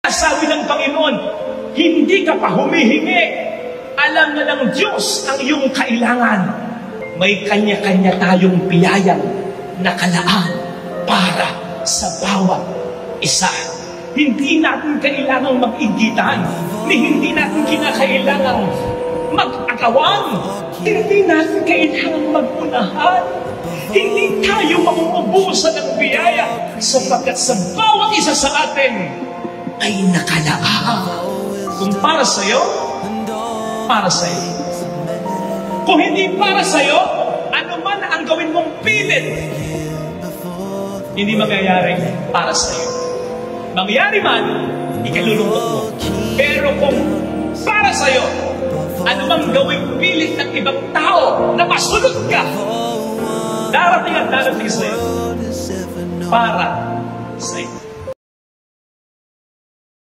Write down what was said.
Sabi ng Panginoon, hindi ka pa humihingi. Alam na ng Diyos ang iyong kailangan. May kanya-kanya tayong biyayang nakalaan para sa bawat isa. Hindi natin kailangang mag-igitan. Hindi natin kinakailangang mag-agawan. Hindi natin kailangang mag-unahan. Hindi tayo mauubusan ng biyaya sapagkat sa bawat isa sa atin ay nakalaan. Kung para sa'yo, para sa'yo. Kung hindi para sa'yo, ano man ang gawin mong pilit, hindi mangyayari para sa'yo. Mangyari man, ikalulungkot mo. Pero kung para sa'yo, ano mang gawing pilit ng ibang tao na masunod ka, darating at darating sa'yo para sa'yo.